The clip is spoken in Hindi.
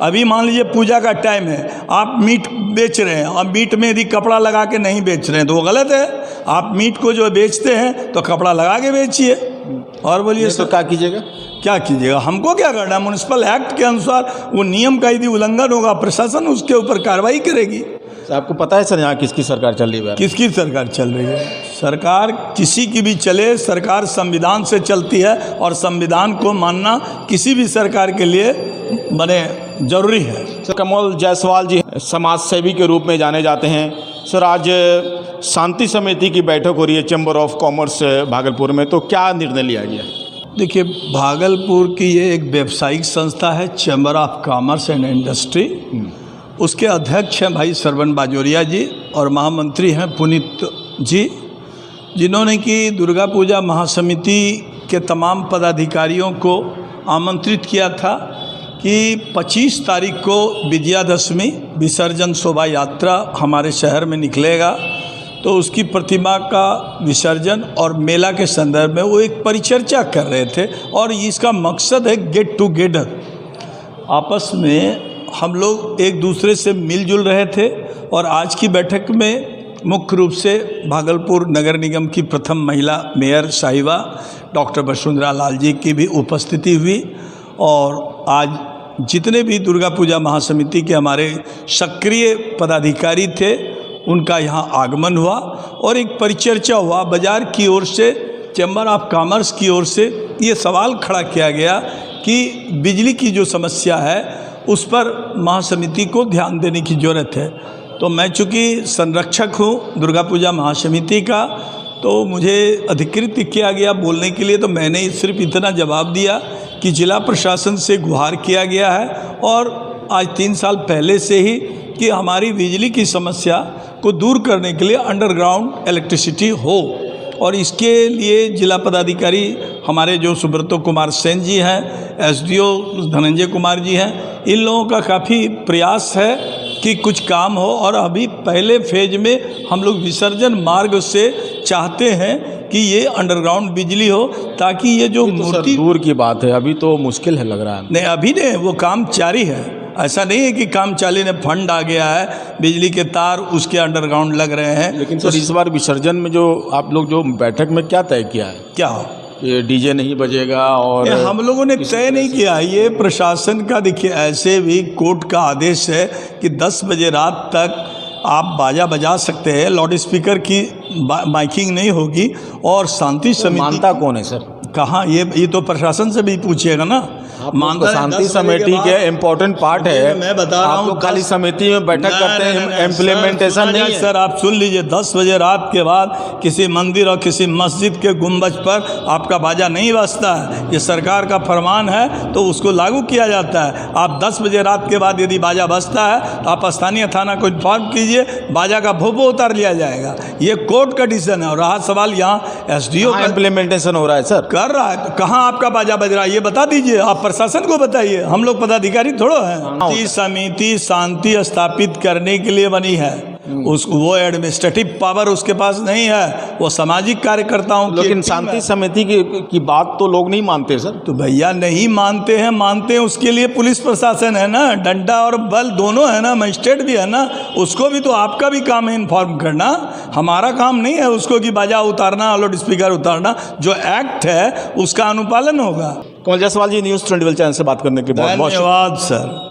अभी मान लीजिए पूजा का टाइम है, आप मीट बेच रहे हैं और मीट में यदि कपड़ा लगा के नहीं बेच रहे हैं तो वो गलत है। आप मीट को जो बेचते हैं तो कपड़ा लगा के बेचिए। और बोलिए तो क्या कीजिएगा? क्या कीजिएगा? हमको क्या करना है? म्युनिसिपल एक्ट के अनुसार वो नियम का यदि उल्लंघन होगा, प्रशासन उसके ऊपर कार्रवाई करेगी। आपको पता है सर यहाँ किसकी सरकार चल रही है? किसकी सरकार चल रही है? सरकार किसी की भी चले, सरकार संविधान से चलती है और संविधान को मानना किसी भी सरकार के लिए बने जरूरी है। सर कमल जायसवाल जी समाज सेवी के रूप में जाने जाते हैं। सर आज शांति समिति की बैठक हो रही है चैम्बर ऑफ कॉमर्स भागलपुर में, तो क्या निर्णय लिया गया? देखिए, भागलपुर की ये एक व्यावसायिक संस्था है chamber of commerce and industry. उसके अध्यक्ष हैं भाई श्रवण बाजोरिया जी और महामंत्री हैं पुनीत जी, जिन्होंने कि दुर्गा पूजा महासमिति के तमाम पदाधिकारियों को आमंत्रित किया था कि 25 तारीख को विजयादशमी विसर्जन शोभा यात्रा हमारे शहर में निकलेगा, तो उसकी प्रतिमा का विसर्जन और मेला के संदर्भ में वो एक परिचर्चा कर रहे थे। और इसका मकसद है गेट टुगेदर, आपस में हम लोग एक दूसरे से मिलजुल रहे थे। और आज की बैठक में मुख्य रूप से भागलपुर नगर निगम की प्रथम महिला मेयर साहिबा डॉक्टर वसुंधरा लाल जी की भी उपस्थिति हुई। और आज जितने भी दुर्गा पूजा महासमिति के हमारे सक्रिय पदाधिकारी थे उनका यहाँ आगमन हुआ और एक परिचर्चा हुआ। बाज़ार की ओर से, चैम्बर ऑफ कॉमर्स की ओर से ये सवाल खड़ा किया गया कि बिजली की जो समस्या है उस पर महासमिति को ध्यान देने की ज़रूरत है। तो मैं चूँकि संरक्षक हूँ दुर्गा पूजा महासमिति का, तो मुझे अधिकृत किया गया बोलने के लिए। तो मैंने सिर्फ इतना जवाब दिया कि जिला प्रशासन से गुहार किया गया है और आज 3 साल पहले से ही कि हमारी बिजली की समस्या को दूर करने के लिए अंडरग्राउंड इलेक्ट्रिसिटी हो। और इसके लिए जिला पदाधिकारी हमारे जो सुब्रतो कुमार सेन जी हैं, एसडीओ धनंजय कुमार जी हैं, इन लोगों का काफ़ी प्रयास है कि कुछ काम हो। और अभी पहले फेज में हम लोग विसर्जन मार्ग से चाहते हैं कि ये अंडरग्राउंड बिजली हो, ताकि ये जो मूर्ति दूर की बात है, अभी तो मुश्किल है लग रहा है। नहीं, अभी नहीं, वो काम जारी है। ऐसा नहीं है कि काम चाली ने फंड आ गया है, बिजली के तार उसके अंडरग्राउंड लग रहे हैं। लेकिन सर इस बार विसर्जन में जो आप लोग जो बैठक में क्या तय किया है? क्या ये डीजे नहीं बजेगा? और हम लोगों ने तय नहीं किया, ये प्रशासन का। देखिए, ऐसे भी कोर्ट का आदेश है कि 10 बजे रात तक आप बाजा बजा सकते हैं, लाउड स्पीकर की माइकिंग नहीं होगी। और शांति समिति मानता कौन है सर? कहाँ? ये तो प्रशासन से भी पूछिएगा ना। मानता शांति समिति के इम्पोर्टेंट पार्ट है। मैं बता रहा हूँ, खाली समिति में बैठक करते हैं, इम्प्लीमेंटेशन नहीं है। सर आप सुन लीजिए, 10 बजे रात के बाद किसी मंदिर और किसी मस्जिद के गुंबज पर आपका बाजा नहीं बजता है। ये सरकार का फरमान है तो उसको लागू किया जाता है। आप 10 बजे रात के बाद यदि बाजा बजता है तो आप स्थानीय थाना को इन्फॉर्म कीजिए, बाजा का भोपो उतार लिया जाएगा। ये कोर्ट का डिसीजन है। और रहा सवाल यहाँ एसडीओ का इम्प्लीमेंटेशन हो रहा है सर, कर रहा है, तो कहाँ आपका बाजा बज रहा है ये बता दीजिए, आप प्रशासन को बताइए। हम लोग पदाधिकारी थोड़ा हैं। शांति समिति शांति स्थापित करने के लिए बनी है, वो एडमिनिस्ट्रेटिव पावर उसके पास नहीं है, वो सामाजिक कार्यकर्ताओं की। लेकिन शांति समिति की बात तो लोग नहीं मानते सर। तो भैया नहीं मानते हैं उसके लिए पुलिस प्रशासन है ना, डंडा और बल दोनों है ना, मजिस्ट्रेट भी है ना, उसको भी तो आपका भी काम है इन्फॉर्म करना। हमारा काम नहीं है उसको कि बाजा उतारना, लाउड स्पीकर उतारना। जो एक्ट है उसका अनुपालन होगा। कमल जायसवाल जी, न्यूज़ 21 चैनल से बात करने के लिए बहुत धन्यवाद सर।